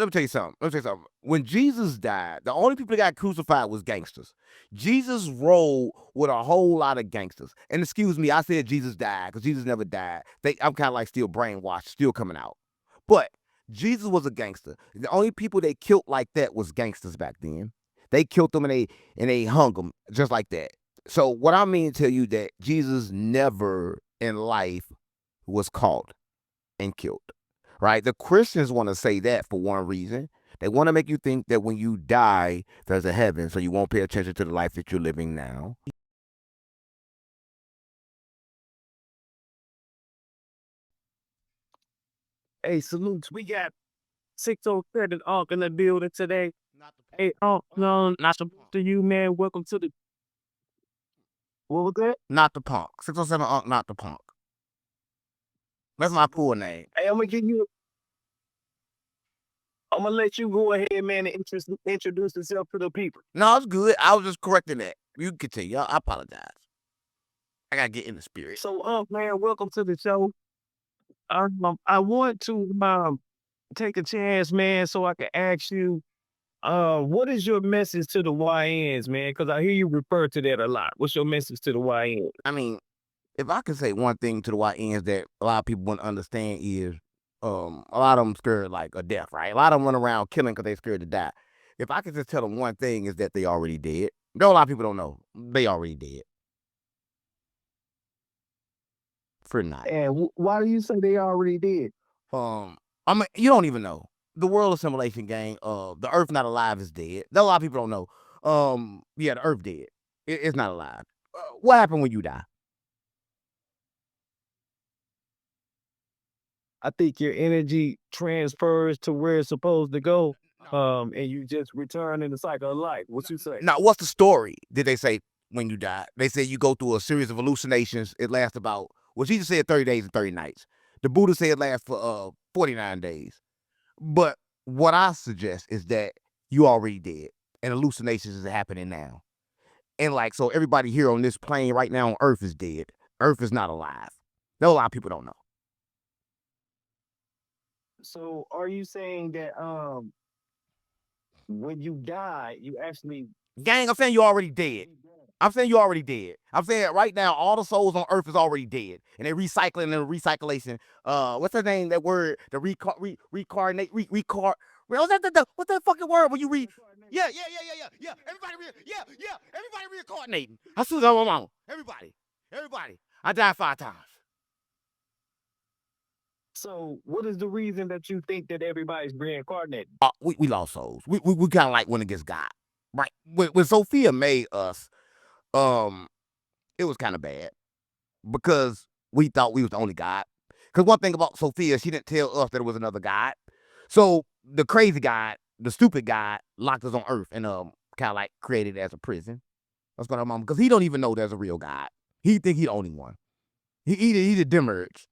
me tell you something. When Jesus died, the only people that got crucified was gangsters. Jesus rode with a whole lot of gangsters. And excuse me, I said Jesus died because Jesus never died. I'm kind of like still brainwashed, still coming out. But Jesus was a gangster. The only people they killed like that was gangsters back then. They killed them and they hung them just like that. So what I mean to tell you that Jesus never in life was caught and killed. Right? The Christians want to say that for one reason. They want to make you think that when you die, there's a heaven, so you won't pay attention to the life that you're living now. Hey, salutes. We got 607 Unc in the building today. Hey, Unc, no, not to you, man. Welcome to the. What was that? Not the punk. 607 Unc, not the punk. That's my full name. Hey, I'm gonna give you. I'm gonna let you go ahead, man, and introduce yourself to the people. No, it's good. I was just correcting that. You can continue. I apologize. I gotta get in the spirit. So, Unc, man, welcome to the show. I want to take a chance, man, so I can ask you, what is your message to the YNs, man? Because I hear you refer to that a lot. What's your message to the YNs? I mean, if I could say one thing to the YNs that a lot of people wouldn't understand is, a lot of them scared like of death, right? A lot of them run around killing because they scared to die. If I could just tell them one thing is that they already dead. Though a lot of people don't know, they already dead. For not. And why do you say they already did? I mean, you don't even know. The world assimilation gang, the Earth not alive is dead. That a lot of people don't know. Yeah, the Earth dead. It's not alive. What happened when you die? I think your energy transfers to where it's supposed to go, and you just return in the cycle of life. What you say? Now, what's the story? Did they say when you die? They say you go through a series of hallucinations. It lasts about, well, Jesus said 30 days and 30 nights. The Buddha said it lasts for 49 days. But what I suggest is that you already dead, and hallucinations is happening now. And like, so everybody here on this plane right now on Earth is dead. Earth is not alive. That a lot of people don't know. So, are you saying that when you die, you actually Gang, I'm saying you already dead. I'm saying you already dead. I'm saying right now all the souls on Earth is already dead, and they recycling and recyclation. What's the name? That word? The reincarnate. What's that fucking word when you read? Yeah. Everybody reincarnating. I see that mama. Everybody. I died 5 times. So, what is the reason that you think that everybody's reincarnated? We lost souls. We kind of like went against God, right? When Sophia made us, it was kind of bad because we thought we was the only God. Because one thing about Sophia, she didn't tell us that it was another God. So the crazy God, the stupid God, locked us on Earth and kind of like created it as a prison. That's going on, mama, because he don't even know there's a real God. He think he the only one. He the demiurge.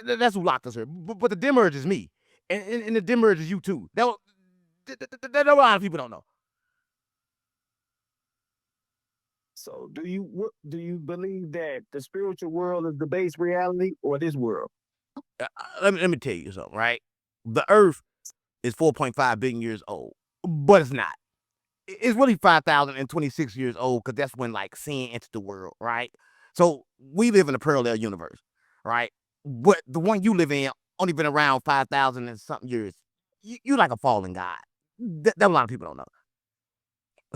That's who locked us here. But the demiurge is me, and the demiurge is you too. That a lot of people don't know. So, do you believe that the spiritual world is the base reality or this world? Let me tell you something, right? The Earth is 4.5 billion years old, but it's not. It's really 5,026 years old because that's when like sin entered the world, right? So we live in a parallel universe, right? But the one you live in only been around 5,000 and something years. You like a fallen god. That a lot of people don't know.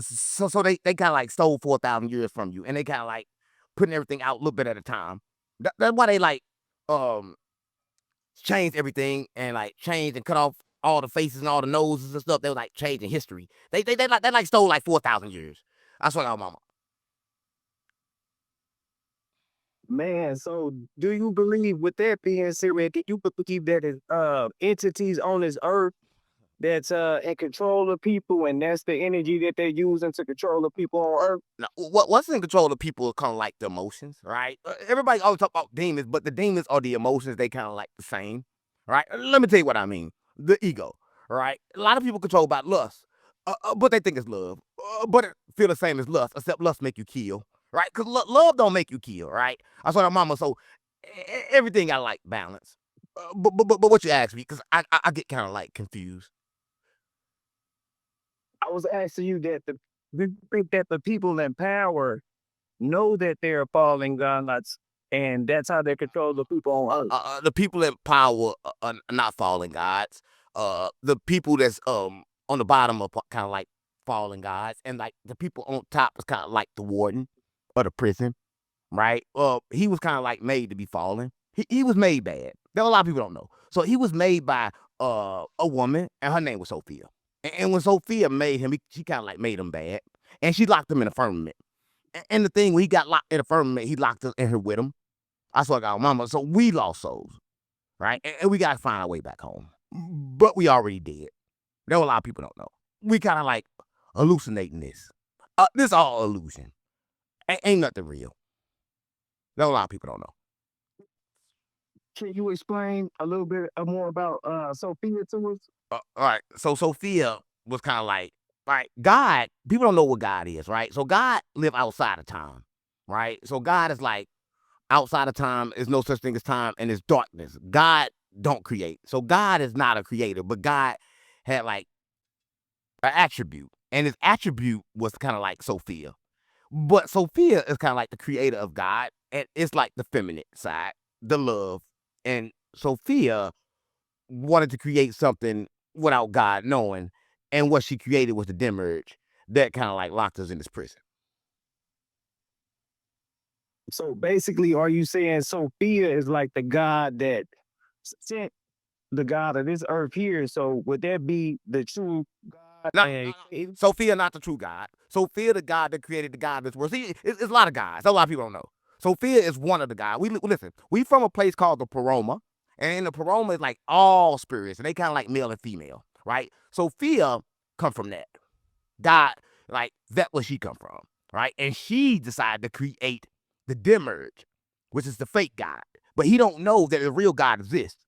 So they kind of like stole 4,000 years from you, and they kind of like putting everything out a little bit at a time. That's why they like changed everything and like changed and cut off all the faces and all the noses and stuff. They were like changing history. They like stole like 4,000 years. I swear to mama. Man, so do you believe, with that being said, do you believe that is entities on this earth that's in control of people, and that's the energy that they're using to control the people on earth? Now, what's in control of people is kind of like the emotions, right? Everybody always talk about demons, but the demons are the emotions. They kind of like the same, right? Let me tell you what I mean. The ego, right? A lot of people control by lust, but they think it's love, but it feel the same as lust, except lust make you kill, right? Because love don't make you kill, right? I saw that mama. So everything got like balance. But what you asked me, because I get kind of like confused. I was asking you that do you think that the people in power know that they're fallen gods, and that's how they control the people on Earth? The people in power are not fallen gods. The people that's on the bottom are kind of like fallen gods, and like the people on top is kind of like the warden of the prison, right? He was kind of like made to be fallen. He was made bad. There a lot of people don't know. So he was made by a woman, and her name was Sophia. And when Sophia made him, she kind of like made him bad, and she locked him in a firmament. And the thing, when he got locked in a firmament, he locked us in her with him. I swear to God, mama. So we lost souls, right? And we gotta find our way back home. But we already did. There a lot of people don't know. We kind of like hallucinating this. This all illusion. Ain't nothing real. There a lot of people don't know. Can you explain a little bit more about Sophia to us? All right. So Sophia was kind of like, right, God, people don't know what God is, right? So God live outside of time, right? So God is like outside of time is no such thing as time and it's darkness. God don't create. So God is not a creator, but God had like an attribute. And his attribute was kind of like Sophia. But Sophia is kind of like the creator of God. And it's like the feminine side, the love. And Sophia wanted to create something without God knowing. And what she created was the demiurge that kind of like locked us in this prison. So basically, are you saying Sophia is like the god that sent the god of this earth here? So would that be the true God? Sophia, not the true God. Sophia, the God that created the God of this world. See, it's a lot of gods. A lot of people don't know. Sophia is one of the gods. Listen. We from a place called the Paroma, and the Paroma is like all spirits, and they kind of like male and female, right? Sophia come from that. God, like that where she come from, right? And she decided to create the demiurge, which is the fake God. But he don't know that the real God exists.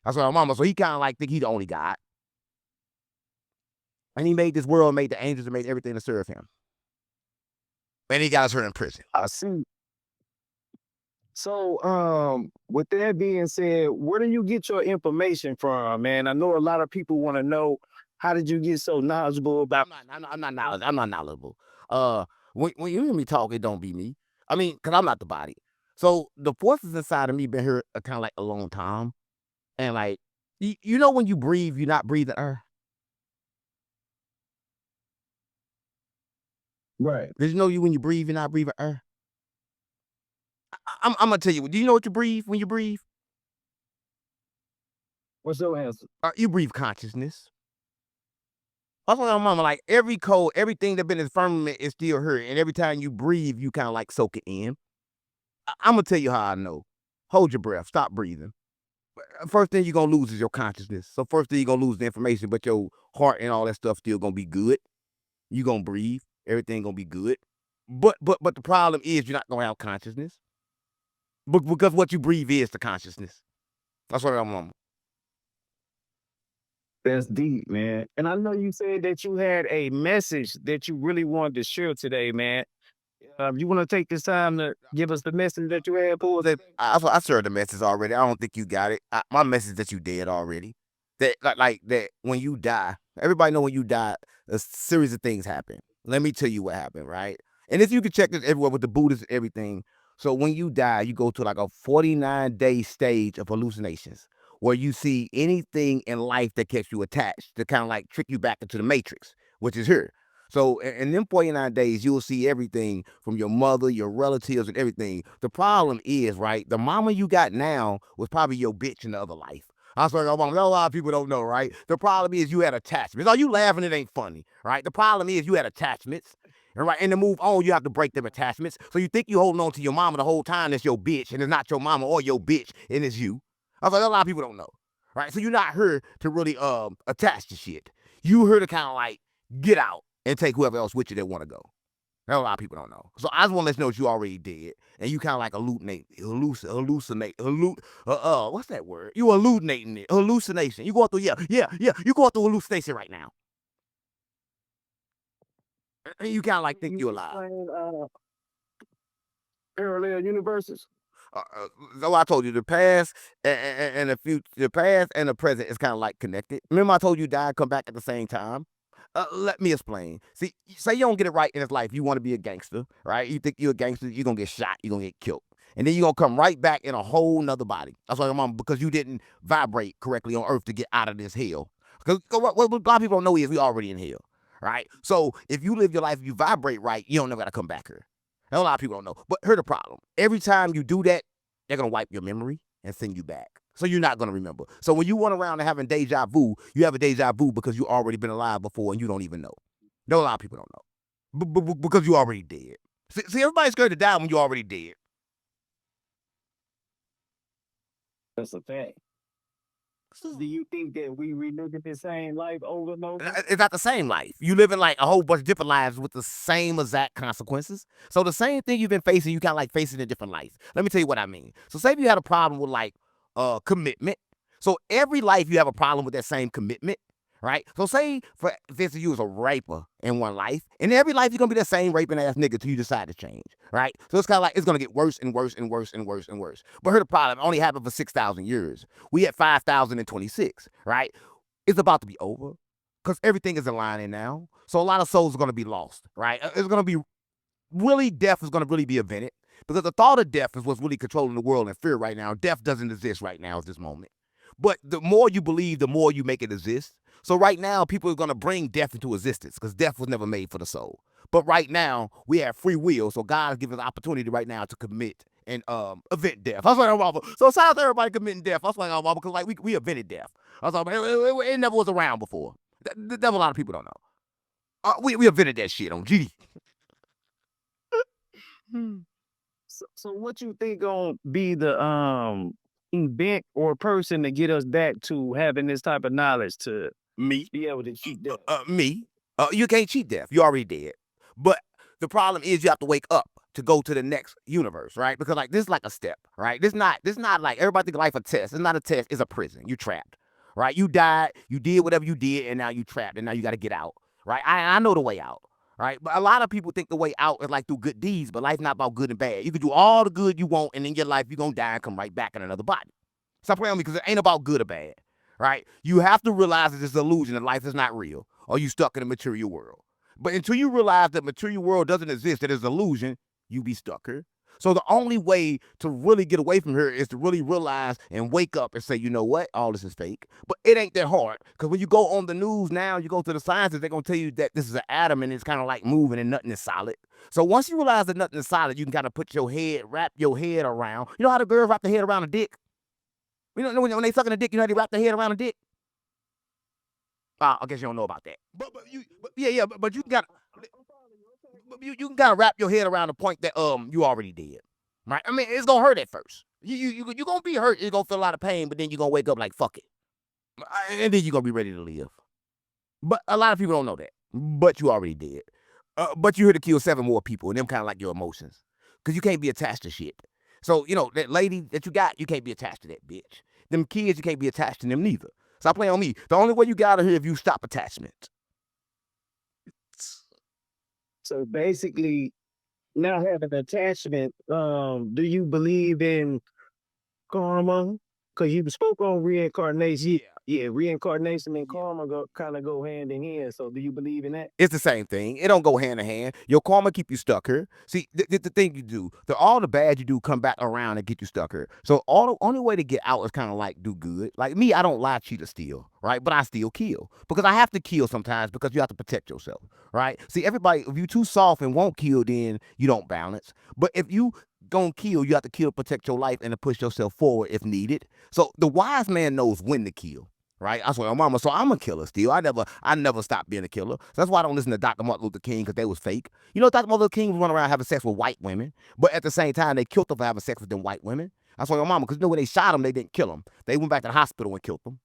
That's what my mama. So he kind of like think he the only God. And he made this world, made the angels, and made everything to serve him. And he got us her in prison. I see. So, with that being said, where do you get your information from, man? I know a lot of people want to know how did you get so knowledgeable about. I'm not knowledgeable. When you hear me talk, it don't be me. I mean, cause I'm not the body. So the forces inside of me been here kind of like a long time, and like you know when you breathe, you're not breathing air. Right. Did you know you when you breathe, you're not breathing air? I'm gonna tell you. Do you know what you breathe when you breathe? What's your answer? You breathe consciousness. That's what I'm mama like. Every code, everything that been in the firmament is still here, and every time you breathe, you kind of like soak it in. I'm gonna tell you how I know. Hold your breath. Stop breathing. First thing you're gonna lose is your consciousness. So first thing you're gonna lose the information, but your heart and all that stuff still gonna be good. You gonna breathe. Everything gonna be good. But the problem is you're not gonna have consciousness. But because what you breathe is the consciousness. That's what I'm on. That's deep, man. And I know you said that you had a message that you really wanted to share today, man. You want to take this time to give us the message that you had for us today? I shared the message already. I don't think you got it. My message that you did already. That like that when you die, everybody know when you die, a series of things happen. Let me tell you what happened, right? And if you can check this everywhere with the Buddhists and everything. So when you die, you go to like a 49-day stage of hallucinations where you see anything in life that keeps you attached to kind of like trick you back into the matrix, which is here. So in them 49 days, you'll see everything from your mother, your relatives, and everything. The problem is, right, the mama you got now was probably your bitch in the other life. I was like, oh, mama, a lot of people don't know, right? The problem is you had attachments. Are you laughing? It ain't funny, right? The problem is you had attachments. And right, and to move on, you have to break them attachments. So you think you holding on to your mama the whole time, it's your bitch, and it's not your mama or your bitch, and it's you. I was like, a lot of people don't know, right? So you're not here to really attach to shit. You here to kind of like get out and take whoever else with you that want to go. That a lot of people don't know. So I just want to let you know what you already did, and you kind of like what's that word? You hallucinating it, hallucination. You going through, yeah. You going through hallucination right now, and you kind of like think You you're alive. explain parallel universes. So I told you the past and the future, the past and the present is kind of like connected. Remember I told you die and come back at the same time. Let me explain. See, say you don't get it right in this life, you want to be a gangster, right? You think you're a gangster, you're gonna get shot, you're gonna get killed, and then you're gonna come right back in a whole nother body. That's why, mom, because you didn't vibrate correctly on Earth to get out of this hell. Because what a lot of people don't know is we already in hell, right? So if you live your life, you vibrate right, you don't never gotta come back here. And a lot of people don't know. But here's the problem. Every time you do that, they're gonna wipe your memory and send you back. So you're not gonna remember. So when you run around and having deja vu, you have a deja vu because you already been alive before and you don't even know. No, a lot of people don't know. Because you already dead. See, everybody's scared to die when you already dead. That's a fact. Do you think that we reliving the same life over and over? It's not the same life. You live in like a whole bunch of different lives with the same exact consequences. So the same thing you've been facing, you kind of like facing a different life. Let me tell you what I mean. So say if you had a problem with like commitment. So every life you have a problem with that same commitment, right? So say for this you was a raper in one life, and every life you're gonna be that same raping ass nigga till you decide to change, right? So it's kind of like it's gonna get worse and worse and worse and worse and worse. But here's the problem: it only happened for 6,000 years. We at 5,026, right? It's about to be over because everything is aligning now. So a lot of souls are going to be lost, right? It's going to be really death is going to really be invented because the thought of death is what's really controlling the world and fear right now. Death doesn't exist right now at this moment. But the more you believe, the more you make it exist. So right now, people are going to bring death into existence because death was never made for the soul. But right now, we have free will. So God has given us opportunity right now to commit and event death. I was like, oh, mama. So shout out to everybody committing death. I was like, oh, mama, because like we invented death. I was like, it never was around before. That a lot of people don't know. We invented that shit on GD. So what you think gonna be the event or person to get us back to having this type of knowledge to Me, be able to cheat death? me. You can't cheat death. You already dead. But the problem is you have to wake up to go to the next universe, right? Because like this is like a step, right? This not like everybody think life a test. It's not a test. It's a prison. You trapped, right? You died. You did whatever you did, and now you trapped, and now you got to get out, right? I know the way out. Right, but a lot of people think the way out is like through good deeds, but life's not about good and bad. You can do all the good you want, and in your life you're gonna die and come right back in another body. Stop playing with me because it ain't about good or bad, right? You have to realize that it's an illusion and life is not real, or you stuck in a material world. But until you realize that material world doesn't exist, that it's an illusion, you be stuck here. So the only way to really get away from here is to really realize and wake up and say, you know what, all this is fake. But it ain't that hard because when you go on the news now, you go to the sciences, they're gonna tell you that this is an atom and it's kind of like moving and nothing is solid. So once you realize that nothing is solid, you can kind of put your head, wrap your head around. You know how the girls wrap their head around a dick? You know when they sucking a dick, you know how they wrap their head around a dick? I guess you don't know about that. But you got you can kind of wrap your head around the point that you already did, right? I mean, it's gonna hurt at first. You gonna be hurt. You're gonna feel a lot of pain, but then you're gonna wake up like fuck it, and then you're gonna be ready to live. But a lot of people don't know that. But you already did. But you're here to kill 7 more people, and them kind of like your emotions, because you can't be attached to shit. So you know that lady that you got, you can't be attached to that bitch. Them kids, you can't be attached to them neither. Stop playing on me. The only way you get out of here if you stop attachment. So basically, now having attachment, do you believe in karma? Because you spoke on reincarnation. Yeah. Yeah, reincarnation and Yeah. karma kind of go hand in hand. So do you believe in that? It's the same thing. It don't go hand in hand. Your karma keep you stuck here. See, the thing you do, all the bad you do come back around and get you stuck here. So all the only way to get out is kind of like do good. Like me, I don't lie, cheat, or steal, right? But I still kill because I have to kill sometimes because you have to protect yourself, right? See, everybody, if you too soft and won't kill, then you don't balance. But if you gonna kill, you have to kill to protect your life and to push yourself forward if needed. So the wise man knows when to kill, right? I swear, mama. So I'm a killer still. I never stopped being a killer. So that's why I don't listen to Dr. Martin Luther King because they was fake. You know, Dr. Martin Luther King was running around having sex with white women, but at the same time they killed them for having sex with them white women. I swear, mama, because you know when they shot him, they didn't kill him. They went back to the hospital and killed them.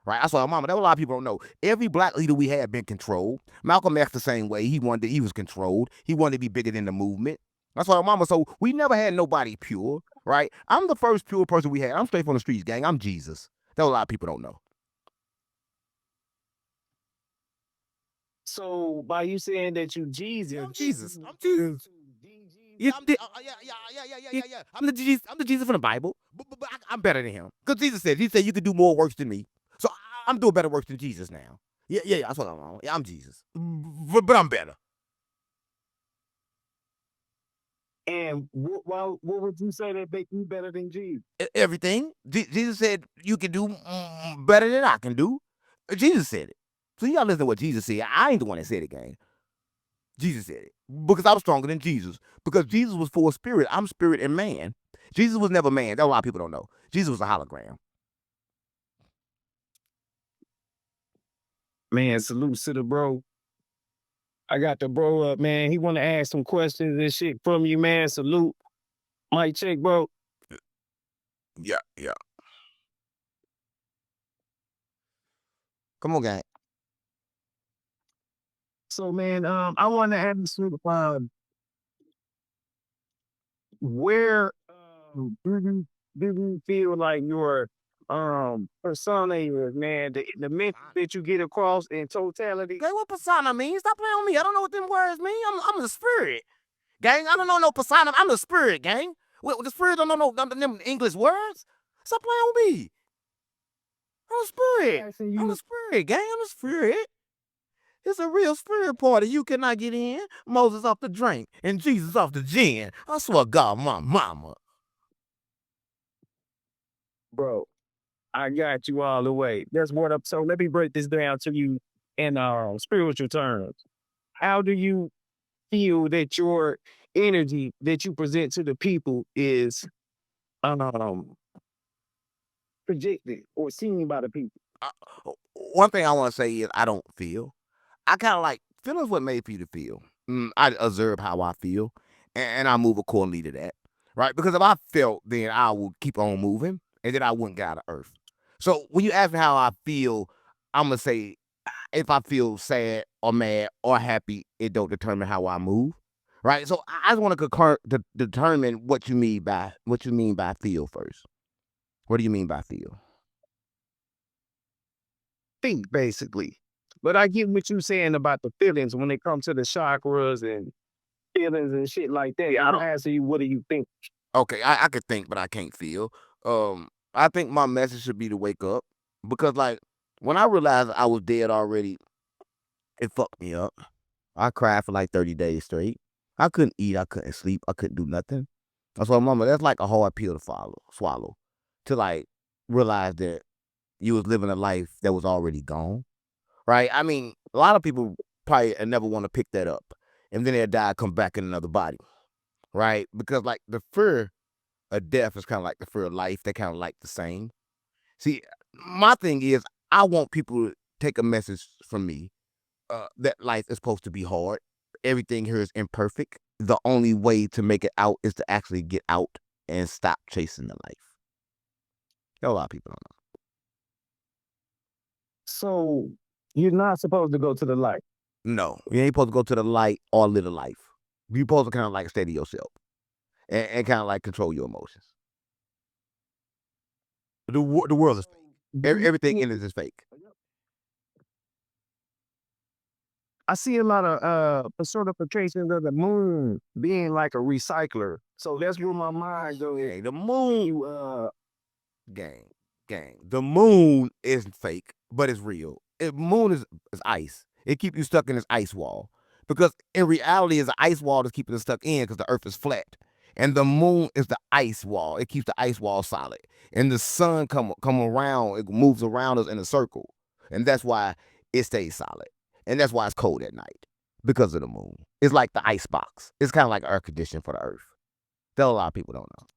Right, I swear, mama. That a lot of people don't know. Every black leader we had been controlled. Malcolm X the same way. He was controlled. He wanted to be bigger than the movement. That's why, mama. So we never had nobody pure, right? I'm the first pure person we had. I'm straight from the streets, gang. I'm Jesus. That a lot of people don't know. So by you saying that you Jesus, I'm Jesus. I'm Jesus. Yeah, yeah. I'm the Jesus from the Bible, but I'm better than him. Because he said you could do more works than me. So I'm doing better works than Jesus now. Yeah, that's what I'm on. Yeah, I'm Jesus. But I'm better. And what would you say that make you better than Jesus? Everything. Jesus said you can do better than I can do. Jesus said it. So you gotta listen to what Jesus said. I ain't the one that said it, gang. Jesus said it. Because I was stronger than Jesus. Because Jesus was full of spirit. I'm spirit and man. Jesus was never man. That a lot of people don't know. Jesus was a hologram. Man, salute to the bro. I got the bro up, man. He want to ask some questions and shit from you, man. Salute. Mic check, bro. Yeah. Come on, gang. So, man, I want to ask you, where do you feel like your persona is, man? The message that you get across in totality. Gang, what persona mean? Stop playing with me. I don't know what them words mean. I'm the spirit. Gang, I don't know no persona. I'm the spirit, gang. The spirit don't know no them English words. Stop playing with me. I'm the spirit. Asking I'm you, the spirit, gang. I'm the spirit. It's a real spirit party. You cannot get in. Moses off the drink and Jesus off the gin. I swear to God, my mama. bro. I got you all the way. That's what up. So let me break this down to you in spiritual terms. How do you feel that your energy that you present to the people is um projected or seen by the people? Uh, One thing I want to say is I don't feel. I kind of like feelings what made people feel. I observe how I feel, and I move accordingly to that, right? Because if I felt, then I would keep on moving, and then I wouldn't get out of earth. So when you ask me how I feel, I'm gonna say if I feel sad or mad or happy, it don't determine how I move, right? So I just want to determine what you mean by feel first. What do you mean by feel? Think basically. But I get what you're saying about the feelings when it comes to the chakras and feelings and shit like that. Yeah, I I'm don't. asking you, what do you think? Okay, I could think, but I can't feel. I think my message should be to wake up because, like, when I realized I was dead already, it fucked me up. I cried for like 30 days straight. I couldn't eat, I couldn't sleep, I couldn't do nothing. That's why, mama, that's like a hard pill to swallow, to like realize that you was living a life that was already gone, right? I mean, a lot of people probably never want to pick that up, and then they'll die, come back in another body, right? Because like the fear of death is kind of like the fear of life. They kind of like the same. See, my thing is, I want people to take a message from me that life is supposed to be hard. Everything here is imperfect. The only way to make it out is to actually get out and stop chasing the life. A lot of people don't So you're not supposed to go to the light. know. No, you ain't supposed to go to the light or live a life. You're supposed to kind of like steady yourself and kind of like control your emotions. The world is fake. Do you Everything think in it is fake. I see a lot of personifications of the moon being like a recycler. So that's where my mind goes. Hey, the moon You gang, gang. The moon isn't fake, but it's real. Moon is ice. It keep you stuck in this ice wall because in reality, it's an ice wall that's keeping us stuck in because the Earth is flat, and the moon is the ice wall. It keeps the ice wall solid, and the sun come around. It moves around us in a circle, and that's why it stays solid, and that's why it's cold at night because of the moon. It's like the ice box. It's kind of like air condition for the Earth. That a lot of people don't know.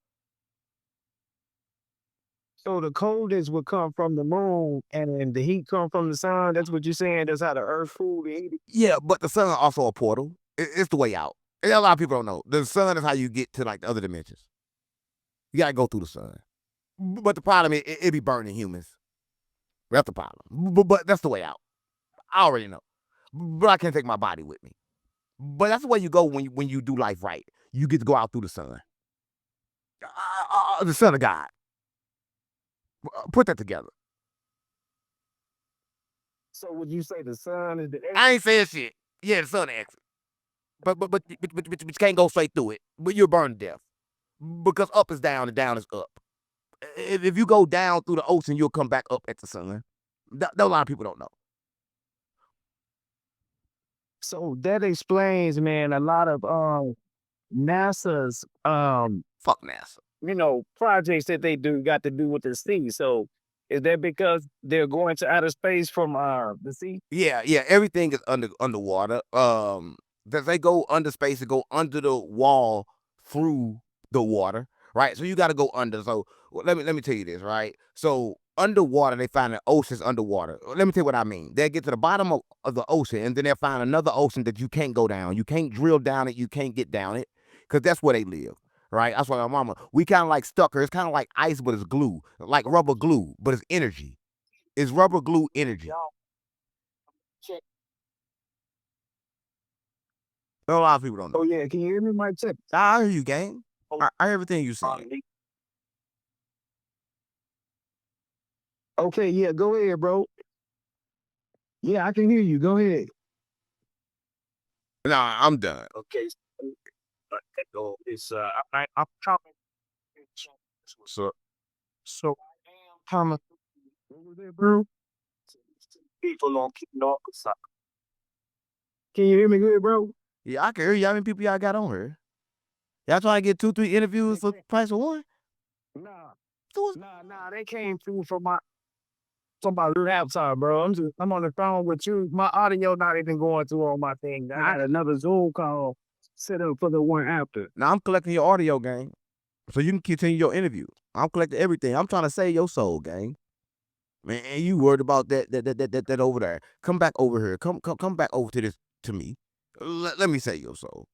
So the coldest would come from the moon and the heat come from the sun. That's what you're saying. That's how the earth cool the heat. Yeah, but the sun is also a portal. It's the way out. And a lot of people don't know. The sun is how you get to like the other dimensions. You gotta go through the sun. But the problem is it be burning humans. That's the problem. But that's the way out. I already know. But I can't take my body with me. But that's the way you go when you do life right. You get to go out through the sun. The son of God. Put that together. So would you say the sun is the I ain't saying shit. Yeah, the sun exit. but you can't go straight through it. But you're burned to death because up is down and down is up. If you go down through the ocean, you'll come back up at the sun. That a lot of people don't know. So that explains, man, a lot of NASA's Fuck NASA. projects that they do got to do with the sea. So is that because they're going to outer space from the sea? Yeah. Everything is underwater. They go under space and go under the wall through the water, right? So you got to go under. So let me tell you this, right? So underwater, they find the oceans underwater. Let me tell you what I mean. They get to the bottom of the ocean, and then they'll find another ocean that you can't go down. You can't drill down it. You can't get down it, because that's where they live. Right, that's why my mama. We kind of like stuck her. It's kind of like ice, but it's glue, like rubber glue, but it's energy. It's rubber glue energy. Y'all check. A lot of people don't know. Oh yeah, can you hear me, Mike? Check. I hear you, gang. Oh, I hear everything you saying. okay, yeah, go ahead, bro. Yeah, I can hear you. Go ahead. Nah, I'm done. Okay, so it's I'm coming. So So I am coming. What was that, bro? People on keep north side. Can you hear me good, bro? yeah, I can hear you. How many people y'all got on here? Y'all trying to get 2, 3 interviews for price of one? Nah, So nah. They came through from my laptop, bro. I'm on the phone with you. My audio not even going through on my thing. I got another Zoom call set up for the one after. now I'm collecting your audio, gang, so you can continue your interview. I'm collecting everything. I'm trying to save your soul, gang. Man, you worried about that over there? Come back over here. Come back over to me. Let me save your soul.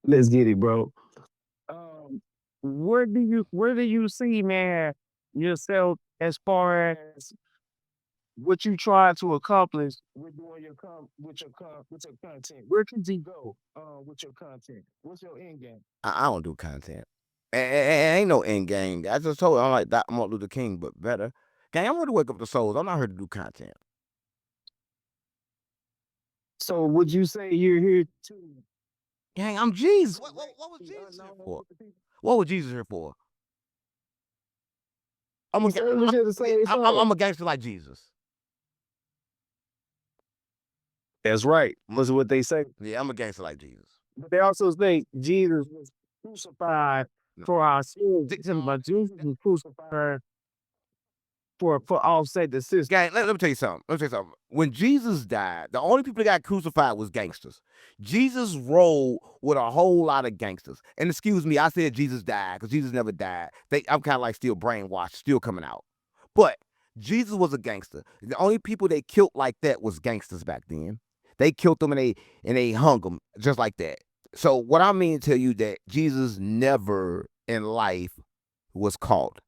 Let's get it, bro. Um, where do you see, man, yourself as far as what you try to accomplish with doing with your content? Where can you go with your content? What's your end game? I don't do content. Ain't no end game. I just told you I'm like Martin Luther King, but better. Gang, I'm here to wake up the souls. I'm not here to do content. So would you say you're here to Gang, I'm Jesus. What was the Jesus here unknown for? with the people? What was Jesus here for? I'm He a, said was here to save I'm souls. a gangster like Jesus. That's right. That's what they say. Yeah, I'm a gangster like Jesus. But they also say Jesus was crucified No. for our sins. D- But Jesus was crucified for offset the system. Gang, let me tell you something. Let me tell you something. When Jesus died, the only people that got crucified was gangsters. Jesus rolled with a whole lot of gangsters. And excuse me, I said Jesus died because Jesus never died. I'm kind of like still brainwashed, still coming out. But Jesus was a gangster. The only people they killed like that was gangsters back then. They killed them and they hung them just like that. So what I mean to tell you that Jesus never in life was caught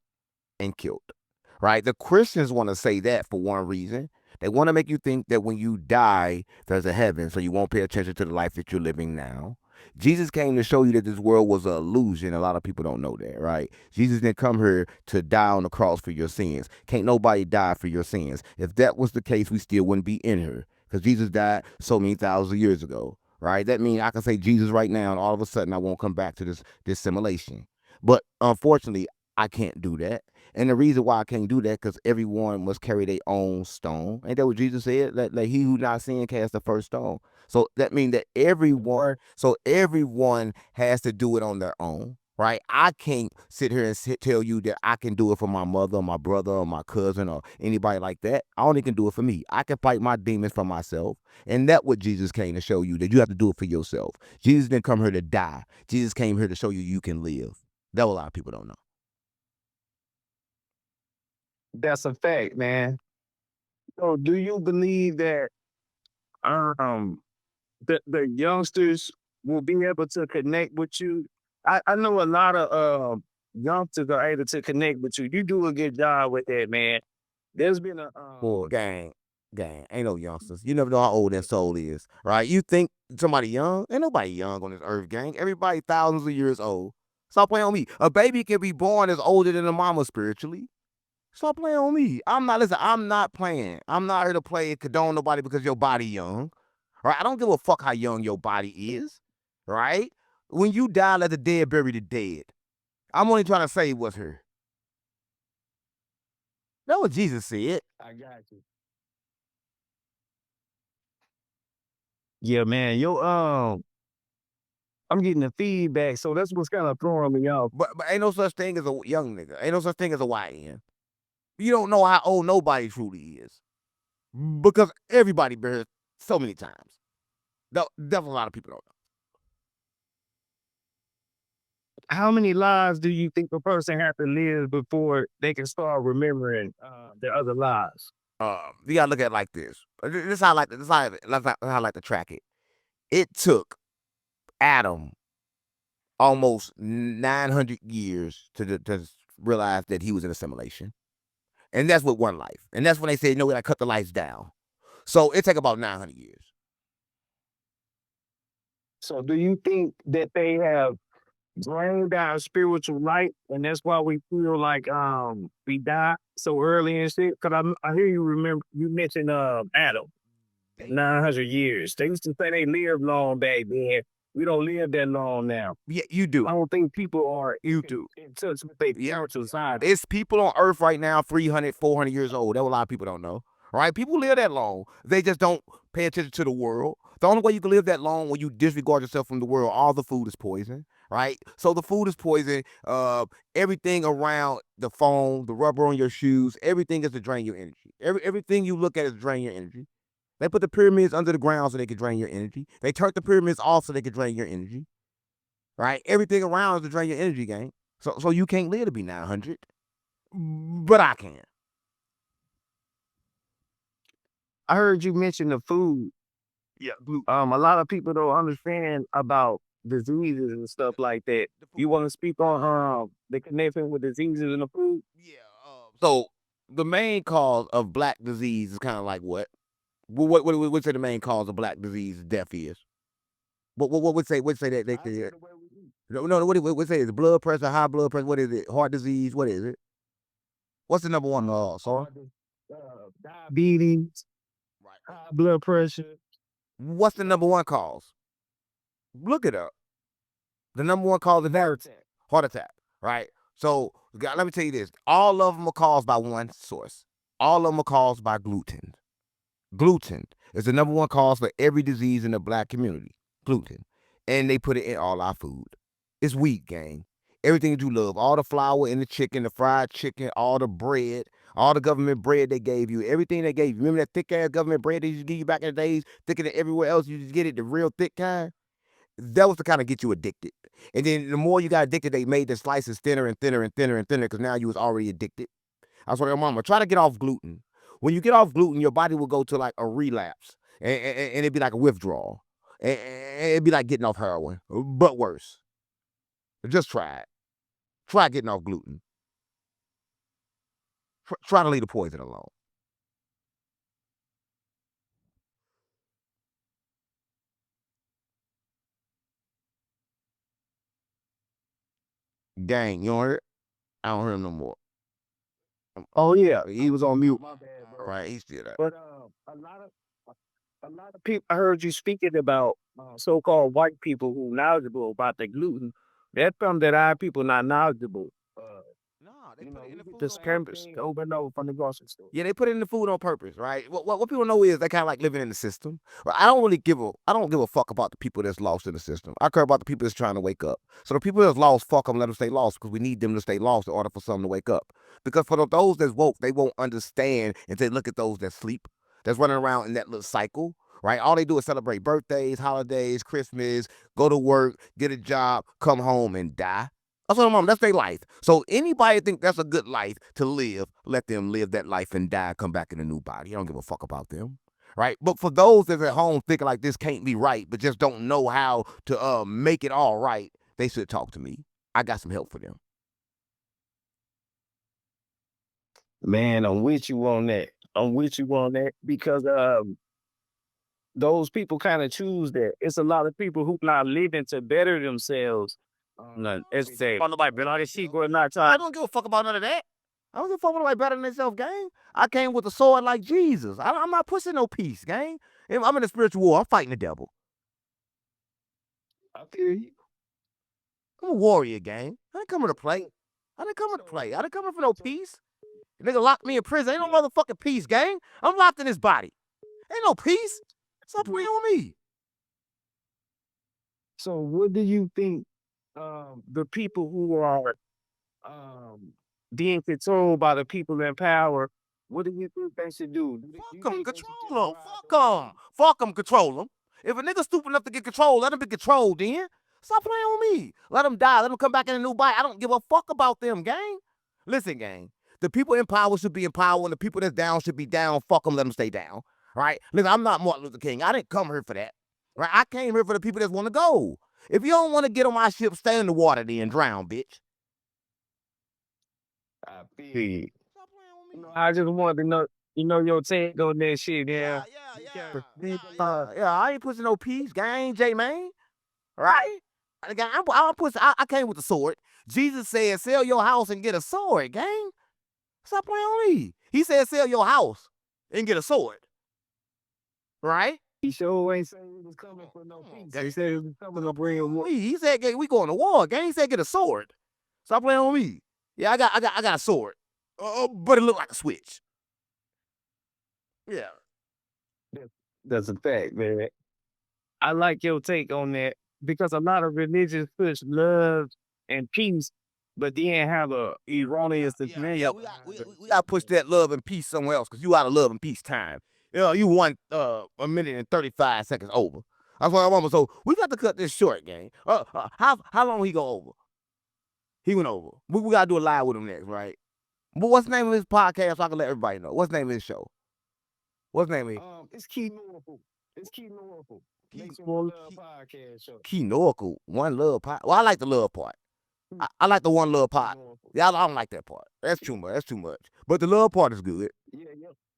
and killed. Right? The Christians want to say that for one reason. They want to make you think that when you die, there's a heaven, so you won't pay attention to the life that you're living now. Jesus came to show you that this world was an illusion. A lot of people don't know that, right? Jesus didn't come here to die on the cross for your sins. Can't nobody die for your sins. If that was the case, we still wouldn't be in here because Jesus died so many thousands of years ago, right? That means I can say Jesus right now, and all of a sudden I won't come back to this simulation. But unfortunately, I can't do that. And the reason why I can't do that, because everyone must carry their own stone. Ain't that what Jesus said? Like he who not sin cast the first stone. So that means that everyone has to do it on their own. Right? I can't sit here and tell you that I can do it for my mother, or my brother, or my cousin, or anybody like that. I only can do it for me. I can fight my demons for myself. And that's what Jesus came to show you, that you have to do it for yourself. Jesus didn't come here to die. Jesus came here to show you you can live. That a lot of people don't know. That's a fact, man. So do you believe that um the youngsters will be able to connect with you? I know a lot of youngsters are able to connect with you. You do a good job with that, man. There's been a Boy, gang, ain't no youngsters. You never know how old that soul is, right? You think somebody young? Ain't nobody young on this earth, gang. Everybody thousands of years old. Stop playing on me. A baby can be born as older than a mama spiritually. Stop playing on me. I'm not playing. I'm not here to play and condone nobody because your body young. Right? I don't give a fuck how young your body is. Right? When you die, let the dead bury the dead. I'm only trying to save what's here. That's what Jesus said. I got you. Yeah, man. I'm getting the feedback, so that's what's kind of throwing me off. But ain't no such thing as a young nigga. Ain't no such thing as a YN. You don't know how old nobody truly is. Because everybody been here so many times. Definitely a lot of people don't How many lives do you think a person have to live before they can start remembering their other lives? know. You gotta look at it like this. This is how I like I like to track it. It took Adam almost 900 years to realize that he was in assimilation. And that's with one life. And that's when they said, no, we gotta cut the lights down. So it take about 900 years. So, do you think that they have drained our spiritual light, and that's why we feel like we die so early and shit? Because I hear you remember you mentioned Adam. 900 years. They used to say they lived long back then. We don't live that long now. Yeah, you I do. don't think people are You do. in touch with their Yeah. spiritual side. It's people on earth right now 300, 400 years old. That's what a lot of people don't know. Right? People live that long. They just don't pay attention to the world. The only way you can live that long when you disregard yourself from the world, all the food is poison. Right? So the food is poison. Everything around the phone, the rubber on your shoes, everything is to drain your energy. Everything you look at is to drain your energy. They put the pyramids under the ground so they can drain your energy. They turned the pyramids off so they can drain your energy. Right? Everything around is to drain your energy, gang. So you can't live to be 900. But I can. I heard you mention the food. Yeah. A lot of people don't understand about diseases and stuff like that. The food. You want to speak on the connection with diseases in the food? Yeah. So the main cause of black disease is kind of like what? What would say the main cause of black disease death is? What would say that they could? No. What would say is blood pressure, high blood pressure. What is it? Heart disease. What is it? What's the number one cause? Diabetes, Right. high blood pressure. What's the number one cause? Look it up. The number one cause is heart attack. Right. So let me tell you this: all of them are caused by one source. All of them are caused by gluten. Gluten is the number one cause for every disease in the black community. Gluten. And they put it in all our food. It's wheat, gang. Everything that you love. All the flour in the chicken, the fried chicken, all the bread, all the government bread they gave you, everything they gave you. Remember that thick ass government bread they used to give you back in the days, thicker than everywhere else? You just get it, the real thick kind? That was to kind of get you addicted. And then the more you got addicted, they made the slices thinner and thinner and thinner and thinner because now you was already addicted. I was like, your mama, try to get off gluten. When you get off gluten, your body will go to like a relapse and it'd be like a withdrawal. And it'd be like getting off heroin, but worse. Just try it. Try getting off gluten. Try to leave the poison alone. Gang, you don't hear it? I don't hear him no more. Oh yeah, He was on mute. my bad, bro. Right, he's still there. But a lot of people. I heard you speaking about so-called white people who knowledgeable about the gluten. That from that our people not knowledgeable. No, they You put know, it in we the get food this on campus purpose. over and over from the grocery store. Yeah, they put it in the food on purpose, right? What people know is they kind of like living in the system. Right? I don't give a fuck about the people that's lost in the system. I care about the people that's trying to wake up. So the people that's lost, fuck them, let them stay lost because we need them to stay lost in order for some to wake up. Because for those that's woke, they won't understand and they look at those that sleep, that's running around in that little cycle. Right? All they do is celebrate birthdays, holidays, Christmas, go to work, get a job, come home, and die. That's what I'm on. That's their life. So anybody think that's a good life to live, let them live that life and die, come back in a new body. I don't give a fuck about them. Right? But for those that's at home thinking like this can't be right, but just don't know how to make it all right, they should talk to me. I got some help for them. Man, I'm with you on that. I'm with you on that because those people kind of choose that. It's a lot of people who not living to better themselves. It's say, "Oh, nobody been on this shit going not I time." don't give a fuck about none of that. I don't give a fuck with nobody better than themselves, gang. I came with a sword like Jesus. I'm not pushing no peace, gang. I'm in a spiritual war. I'm fighting the devil. I feel you. I'm a warrior, gang. I didn't come here to play. I didn't come here to play. I didn't come here for no peace. The nigga locked me in prison. Ain't no motherfucking peace, gang. I'm locked in his body. Ain't no peace. Stop playing with me. So what do you think the people who are being controlled by the people in power, what do you think they should do? Do you Fuck them, think they should just control them. rise Fuck up them. Fuck them, control them. If a nigga stupid enough to get controlled, let him be controlled then. Stop playing with me. Let him die. Let him come back in a new body. I don't give a fuck about them, gang. Listen, gang. The people in power should be in power, and the people that's down should be down. Fuck them, let them stay down. Right? Listen, I'm not Martin Luther King. I didn't come here for that. Right? I came here for the people that want to go. If you don't want to get on my ship, stay in the water then, drown, bitch. I feel you. Stop playing with me. I just wanted to know, your take on that shit, Yeah, yeah. yeah, Because yeah. Yeah, I ain't pushing no peace, gang, J man. Right? I came with the sword. Jesus said, sell your house and get a sword, gang. Stop playing on me. He said, sell your house and get a sword. Right? he sure ain't saying he was coming for no peace. He said he was coming to bring war. He said, we going to war, gang. He said, get a sword. Stop playing on me. Yeah, I got a sword. But it look like a switch. Yeah. That's a fact, man. I like your take on that because a lot of religions push love and peace, but then have a erroneous Yeah. We gotta push that love and peace somewhere else because you out of love and peace time. You won a minute and 35 seconds over. That's why I'm almost so we got to cut this short, gang. How long he go over? He went over. We gotta do a live with him next, right? But what's the name of his podcast so I can let everybody know? What's the name of his show? What's the name of it? It's Key Norful. It's Key Norful. Key, Makes one love podcast show. Key Norful. One love part. Well, I like the love part. Hmm. I like the one love part. Norful. Yeah, I don't like that part. That's too much. That's too much. But the love part is good.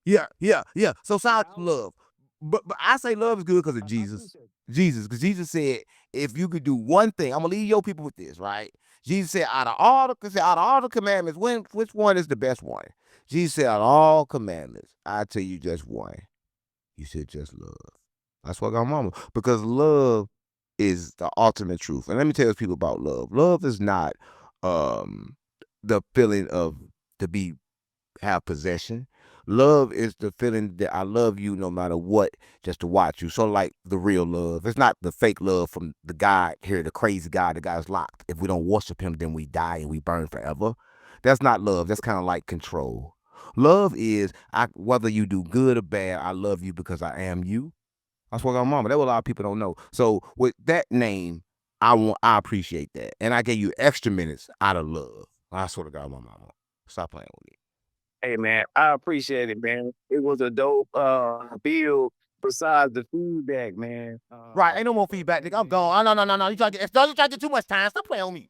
Yeah. Yeah. So sound love. But I say love is good because of I Jesus. appreciate it. Jesus, because Jesus said, if you could do one thing, I'm gonna leave your people with this, right? Jesus said, out of all the commandments, which one is the best one? Jesus said, out of all commandments, I tell you just one. You should just love. That's what I got mama. Because love is the ultimate truth. And let me tell people about love. Love is not um the feeling of to be have possession. Love is the feeling that I love you no matter what, just to watch you. So like the real love. It's not the fake love from the guy here, the crazy guy, the guy's locked. If we don't worship him, then we die and we burn forever. That's not love. That's kind of like control. Love is whether you do good or bad, I love you because I am you. That's what I'm mama. That's what a lot of people don't know. So with that name, I appreciate that. And I gave you extra minutes out of love. I swear to God, my mama. Stop playing with me. Hey man, I appreciate it, man. It was a dope build besides the feedback, man. Right, ain't no more feedback, nigga. I'm gone. Oh, no. You try to get too much time. Stop playing with me.